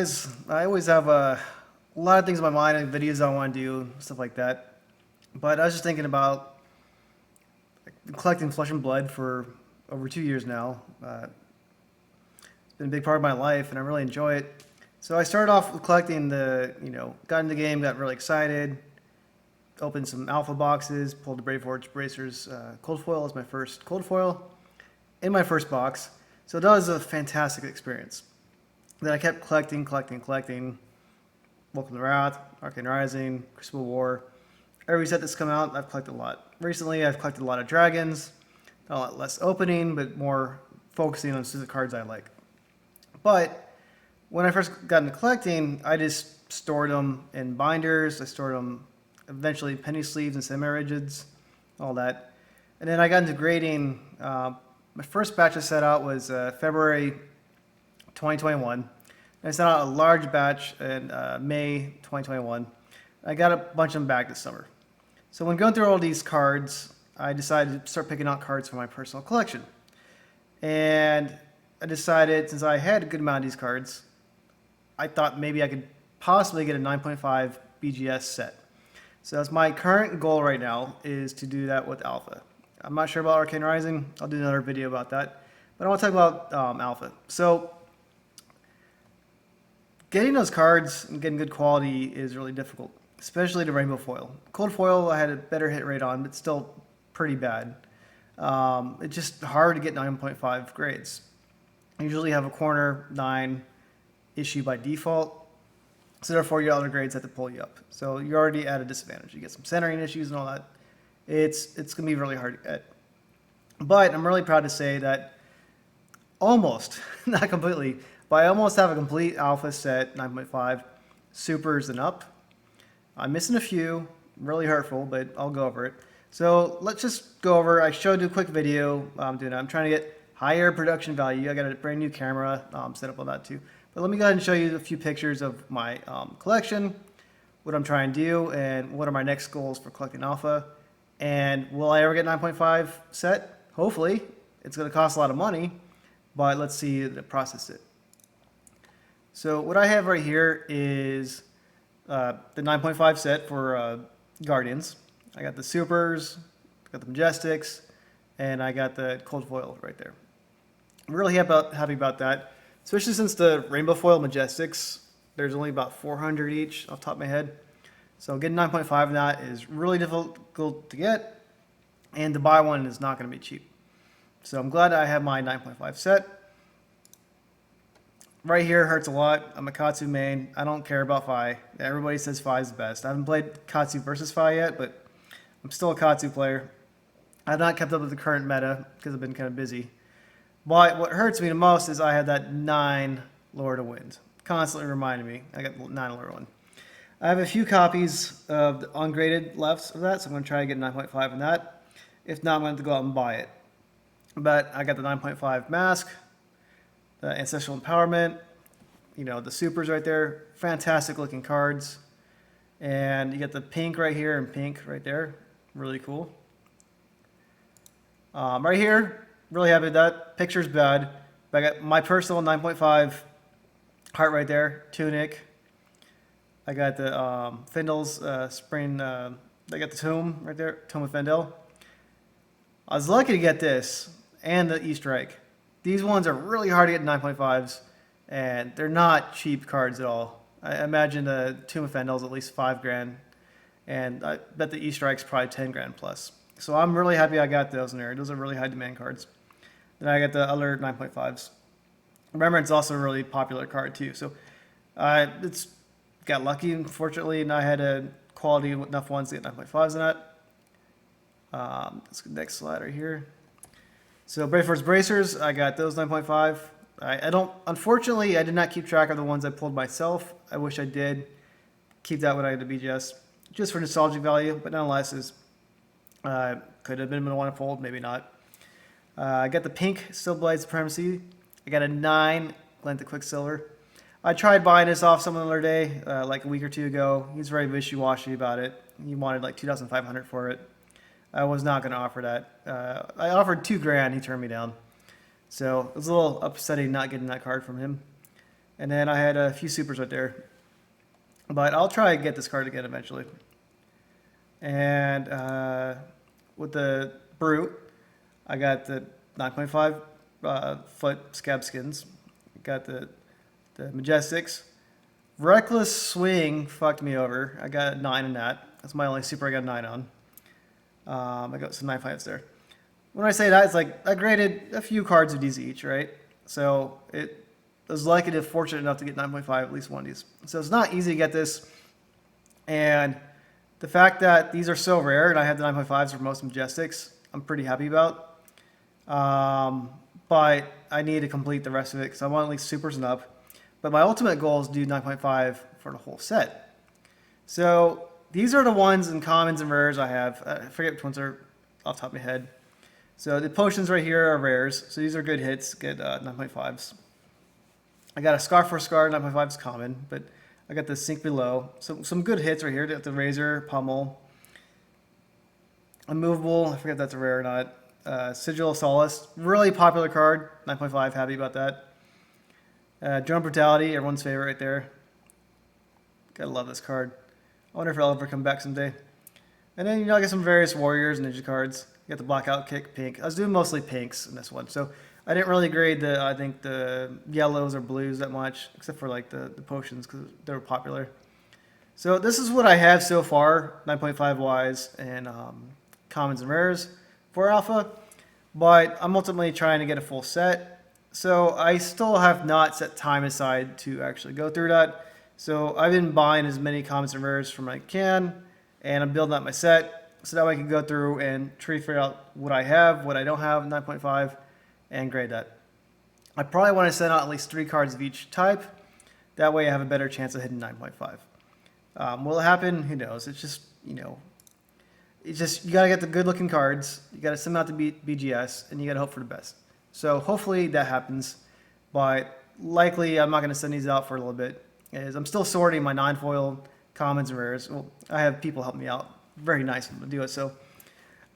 guys. I always have a lot of things in my mind and videos I want to do, stuff like that. But I was just thinking about collecting flesh and blood for over 2 years now. It's been a big part of my life, and I really enjoy it. So I started off with collecting got in the game, got really excited, opened some alpha boxes, pulled the Brave Forge Bracers cold foil as my first cold foil in my first box. So that was a fantastic experience. Then I kept collecting. Welcome to Wrath, Arcane Rising, Crucible War. Every set that's come out, I've collected a lot. Recently, I've collected a lot of dragons. A lot less opening, but more focusing on specific cards I like. But when I first got into collecting, I just stored them in binders. I stored them eventually penny sleeves and semi-rigids, all that. And then I got into grading. My first batch I set out was February 2021. I sent out a large batch in May 2021. I got a bunch of them back this summer. So when going through all these cards, I decided to start picking out cards for my personal collection. And I decided, since I had a good amount of these cards, I thought maybe I could possibly get a 9.5 BGS set. So that's my current goal right now, is to do that with Alpha. I'm not sure about Arcane Rising. I'll do another video about that. But I want to talk about Alpha. So getting those cards and getting good quality is really difficult, especially the rainbow foil. Cold foil I had a better hit rate on, but still pretty bad. It's just hard to get 9.5 grades. I usually have a corner 9 issue by default, so therefore your other grades have to pull you up. So you're already at a disadvantage. You get some centering issues and all that. It's going to be really hard to get. But I'm really proud to say that almost, not completely, but I almost have a complete alpha set, 9.5, supers and up. I'm missing a few, really hurtful, but I'll go over it. So let's just go over, I showed you a quick video. I'm trying to get higher production value. I got a brand new camera set up on that too. But let me go ahead and show you a few pictures of my collection, what I'm trying to do, and what are my next goals for collecting alpha. And will I ever get 9.5 set? Hopefully. It's going to cost a lot of money, but let's see the process it. So what I have right here is the 9.5 set for Guardians. I got the Supers, got the Majestics, and I got the Cold Foil right there. I'm really happy about that, especially since the Rainbow Foil Majestics, there's only about 400 each off the top of my head. So getting 9.5 in that is really difficult to get, and to buy one is not going to be cheap. So I'm glad I have my 9.5 set. Right here hurts a lot. I'm a Katsu main. I don't care about Fi. Everybody says Fi is the best. I haven't played Katsu versus Fi yet, but I'm still a Katsu player. I've not kept up with the current meta because I've been kind of busy. But what hurts me the most is I have that 9 Lord of Wind. Constantly reminding me. I got 9 Lord of Wind. I have a few copies of the ungraded left of that, so I'm going to try to get 9.5 in that. If not, I'm going to have to go out and buy it. But I got the 9.5 mask, the Ancestral Empowerment, the supers right there. Fantastic looking cards. And you get the pink right here and pink right there. Really cool. Right here, really happy with that. Picture's bad, but I got my personal 9.5 heart right there, tunic. I got the Fendel's spring, I got the Tomb right there, Tomb of Fendel. I was lucky to get this and the Easter egg. These ones are really hard to get 9.5s, and they're not cheap cards at all. I imagine the Tomb of Fendel's at least $5,000, and I bet the Easter egg's probably $10,000 plus. So I'm really happy I got those in there. Those are really high demand cards. Then I got the other 9.5s. Remember, it's also a really popular card too. So it's got lucky, unfortunately, and I had a quality enough ones to get 9.5s in that. Let's go next slide right here. So Brave Force Bracers, I got those 9.5. Unfortunately, I did not keep track of the ones I pulled myself. I wish I did keep that when I had the BGS, just for nostalgic value, but nonetheless, could have been one fold, maybe not. I got the pink Steel Blade Supremacy. I got a 9 Glint the Quicksilver. I tried buying this off someone the other day, like a week or two ago. He's very wishy-washy about it. He wanted like $2,500 for it. I was not going to offer that. I offered $2,000. He turned me down. So it was a little upsetting not getting that card from him. And then I had a few supers right there. But I'll try and get this card again eventually. And with the Brute, I got the 9.5 foot scab skins. Got the Majestics. Reckless Swing fucked me over. I got a 9 in that. That's my only super I got a 9 on. I got some 9.5s there. When I say that, it's like I graded a few cards of these each, right? So it was lucky to fortunate enough to get 9.5, at least one of these. So it's not easy to get this. And the fact that these are so rare, and I have the 9.5s for most Majestics, I'm pretty happy about. But I need to complete the rest of it because I want at least supers and up. But my ultimate goal is to do 9.5 for the whole set. So these are the ones in commons and rares I have. I forget which ones are off the top of my head. So the potions right here are rares. So these are good hits, good 9.5s. I got a Scar for Scar, 9.5 is common, but I got the Sink Below. So some good hits right here. Got the Razor, Pummel. Immovable, I forget if that's a rare or not. Sigil of Solace, really popular card, 9.5, happy about that. Drone Brutality, everyone's favorite right there. Gotta love this card. I wonder if it'll ever come back someday. And then, I got some various Warriors, Ninja cards. You got the Blackout Kick, pink. I was doing mostly pinks in this one, so I didn't really grade I think the yellows or blues that much, except for like the potions because they were popular. So this is what I have so far, 9.5 wise, and commons and rares for alpha. But I'm ultimately trying to get a full set. So I still have not set time aside to actually go through that. So I've been buying as many commons and rares from I can, and I'm building up my set so that way I can go through and try to figure out what I have, what I don't have, 9.5, and grade that. I probably want to send out at least 3 cards of each type. That way I have a better chance of hitting 9.5. Will it happen? Who knows? It's just, it's just, you got to get the good looking cards. You got to send them out to BGS, and you got to hope for the best. So hopefully that happens, but likely I'm not going to send these out for a little bit, as I'm still sorting my non-foil commons and rares. Well, I have people help me out. Very nice of them to do it. So,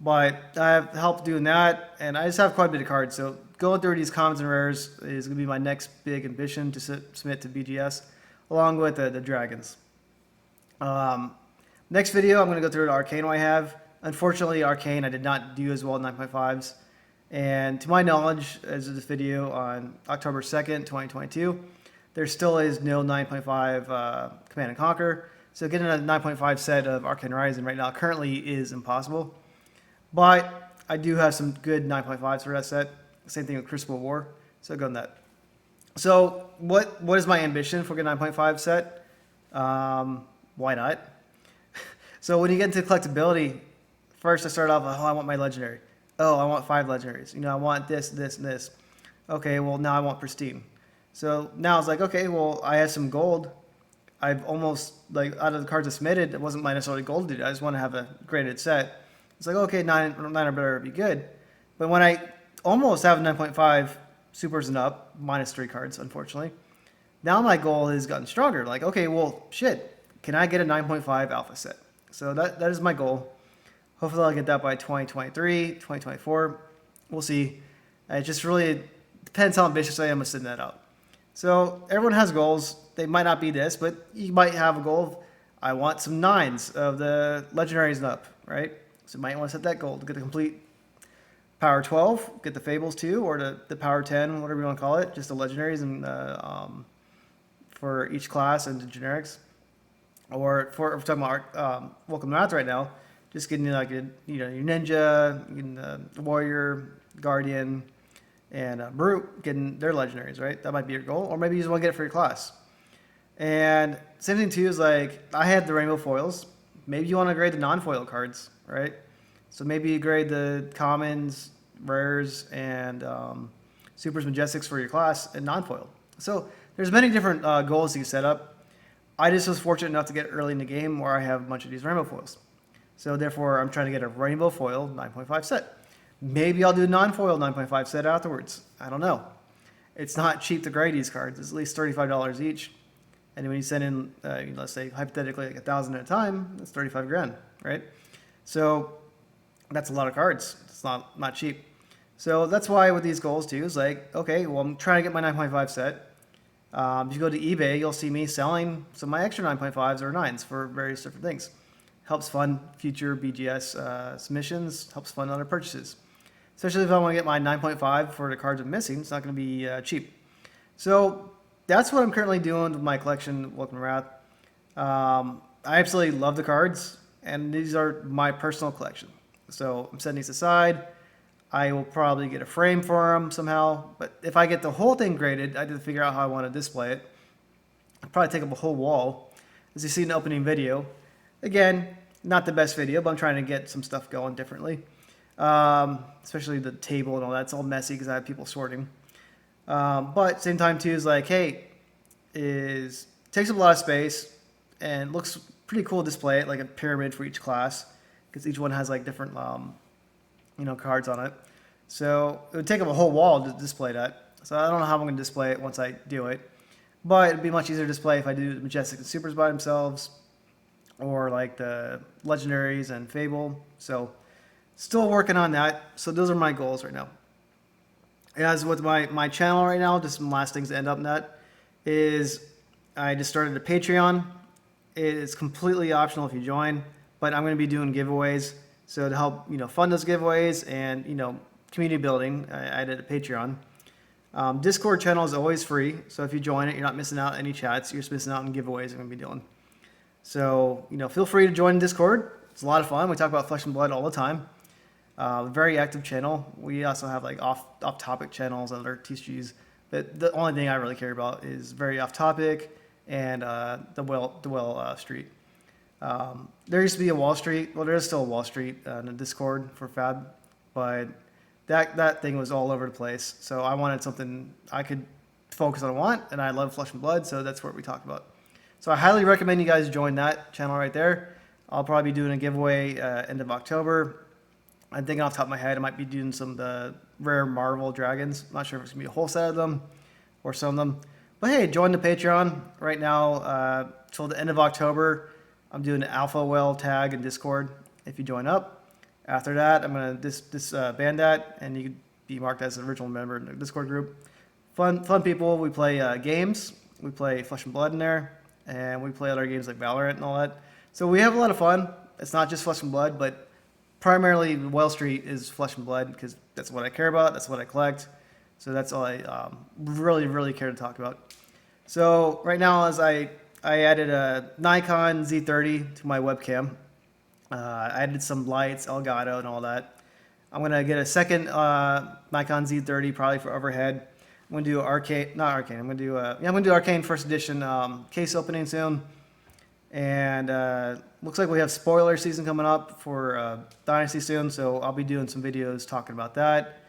but I have help doing that, and I just have quite a bit of cards. So going through these commons and rares is going to be my next big ambition to submit to BGS, along with the dragons. Next video, I'm going to go through the Arcane I have. Unfortunately, Arcane I did not do as well in 9.5s. And to my knowledge, as of this video on October 2nd, 2022, there still is no 9.5 Command and Conquer. So getting a 9.5 set of Arcane Horizon right now currently is impossible. But I do have some good 9.5s for that set. Same thing with Crucible War. So go on that. So what is my ambition for a 9.5 set? Why not? So when you get into collectability, first I start off, I want my legendary. Oh, I want 5 legendaries. I want this, this, and this. Okay, well now I want pristine. So now it's like, okay, well I have some gold. I've almost, like, out of the cards I submitted, it wasn't my necessarily gold dude. I just want to have a graded set. It's like, okay, 9 or better would be good. But when I almost have 9.5 supers and up, minus 3 cards, unfortunately, now my goal has gotten stronger. Like, okay, well, shit, can I get a 9.5 alpha set? So that is my goal. Hopefully I'll get that by 2023, 2024. We'll see. It just really depends how ambitious I am with sending that out. So everyone has goals. They might not be this, but you might have a goal of, I want some 9s of the legendaries and up, right? So you might want to set that goal to get the complete power 12, get the fables too, or the power 10, whatever you want to call it, just the legendaries and for each class and the generics. Or if we're talking about Welcome to Wrath right now, just getting like your ninja, getting the warrior, guardian, and Brute, getting their legendaries, right? That might be your goal, or maybe you just want to get it for your class. And same thing too is like, I had the rainbow foils. Maybe you want to grade the non-foil cards, right? So maybe you grade the commons, rares, and supers, majestics for your class and non-foil. So there's many different goals you can set up. I just was fortunate enough to get early in the game where I have a bunch of these rainbow foils. So therefore, I'm trying to get a rainbow foil 9.5 set. Maybe I'll do a non-foil 9.5 set afterwards. I don't know. It's not cheap to grade these cards. It's at least $35 each. And when you send in, let's say, hypothetically, like 1,000 at a time, that's 35 grand, right? So that's a lot of cards. It's not cheap. So that's why with these goals, too, is like, okay, well, I'm trying to get my 9.5 set. If you go to eBay, you'll see me selling some of my extra 9.5s or 9s for various different things. Helps fund future BGS submissions, helps fund other purchases. Especially if I want to get my 9.5 for the cards I'm missing, it's not going to be cheap. So that's what I'm currently doing with my collection, Welcome to Wrath. I absolutely love the cards, and these are my personal collection. So I'm setting these aside. I will probably get a frame for them somehow, but if I get the whole thing graded, I have to figure out how I want to display it. I'll probably take up a whole wall. As you see in the opening video, again, not the best video, but I'm trying to get some stuff going differently. Especially the table and all that, it's all messy because I have people sorting. But same time too is like, hey, takes up a lot of space and looks pretty cool to display it, like a pyramid for each class, because each one has like different cards on it. So it would take up a whole wall to display that. So I don't know how I'm going to display it once I do it, but it'd be much easier to display if I do the Majestic and Supers by themselves, or like the Legendaries and Fable. So still working on that. So those are my goals right now. As with my channel right now, just some last things to end up in that is I just started a Patreon. It is completely optional if you join, but I'm going to be doing giveaways. So to help fund those giveaways and community building, I did a Patreon. Discord channel is always free, so if you join it, you're not missing out on any chats. You're just missing out on giveaways I'm going to be doing. So feel free to join Discord. It's a lot of fun. We talk about Flesh and Blood all the time. Very active channel. We also have like off-topic channels, other TCGs. But the only thing I really care about is very off-topic and the Well Street. There used to be a Wall Street. Well, there is still a Wall Street in the Discord for Fab, but that thing was all over the place. So I wanted something I could focus on and I love Flesh and Blood, so that's what we talked about. So I highly recommend you guys join that channel right there. I'll probably be doing a giveaway end of October. I'm thinking off the top of my head, I might be doing some of the rare Marvel dragons. I'm not sure if it's going to be a whole set of them or some of them. But hey, join the Patreon right now till the end of October. I'm doing an Alpha Whale tag in Discord if you join up. After that, I'm going to disband that, and you can be marked as an original member in the Discord group. Fun people. We play games. We play Flesh and Blood in there, and we play other games like Valorant and all that. So we have a lot of fun. It's not just Flesh and Blood, but primarily Well Street is Flesh and Blood because that's what I care about. That's what I collect. So that's all I really care to talk about. So right now, as I added a Nikon Z30 to my webcam. I added some lights, Elgato, and all that. I'm going to get a second Nikon Z30 probably for overhead. I'm going to do I'm going to do Arcane First Edition case opening soon. And looks like we have spoiler season coming up for Dynasty soon, so I'll be doing some videos talking about that.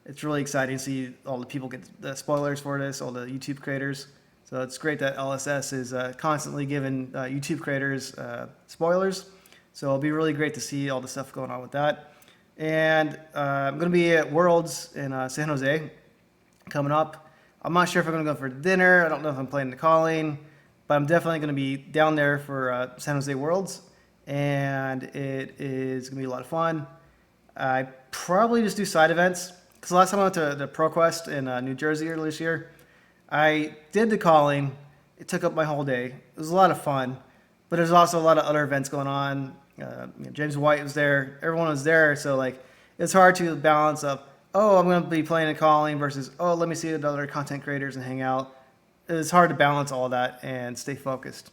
It's really exciting to see all the people get the spoilers for this, all the YouTube creators. So it's great that LSS is constantly giving YouTube creators spoilers. So it'll be really great to see all the stuff going on with that. And I'm going to be at Worlds in San Jose coming up. I'm not sure if I'm going to go for dinner. I don't know if I'm playing the calling. But I'm definitely going to be down there for San Jose Worlds. And it is going to be a lot of fun. I probably just do side events. Because last time I went to the ProQuest in New Jersey earlier this year, I did the calling. It took up my whole day. It was a lot of fun. But there's also a lot of other events going on. James White was there. Everyone was there. So like, it's hard to balance up, oh, I'm going to be playing a calling versus, oh, let me see the other content creators and hang out. It's hard to balance all that and stay focused.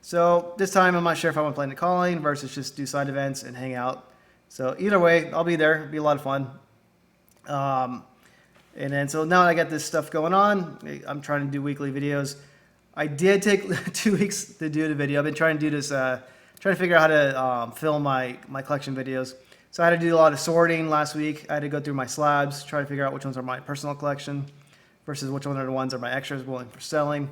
So this time I'm not sure if I want to play in the calling versus just do side events and hang out. So either way, I'll be there. It'll be a lot of fun. And then so now I got this stuff going on. I'm trying to do weekly videos. I did take 2 weeks to do the video. I've been trying to do this, trying to figure out how to film my collection videos. So I had to do a lot of sorting last week. I had to go through my slabs, try to figure out which ones are my personal collection versus which one are the ones are my extras willing for selling.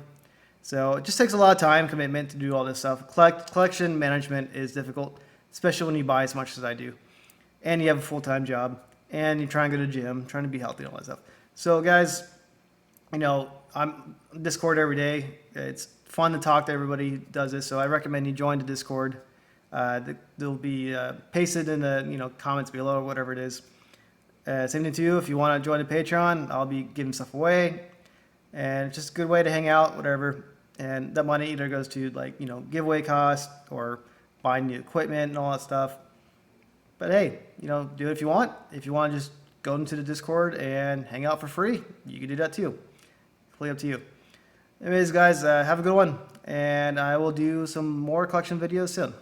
So it just takes a lot of time, commitment to do all this stuff. Collection management is difficult, especially when you buy as much as I do. And you have a full-time job, and you try and go to the gym, trying to be healthy and all that stuff. So guys, I'm Discord every day. It's fun to talk to everybody who does this, so I recommend you join the Discord. They'll be pasted in the comments below, whatever it is. Same thing to you. If you want to join the Patreon, I'll be giving stuff away. and it's just a good way to hang out, whatever. And that money either goes to, like, you know, giveaway costs or buying new equipment and all that stuff. But hey, you know, do it if you want. If you want to just go into the Discord and hang out for free, you can do that too. Completely up to you. Anyways, guys, have a good one, and I will do some more collection videos soon.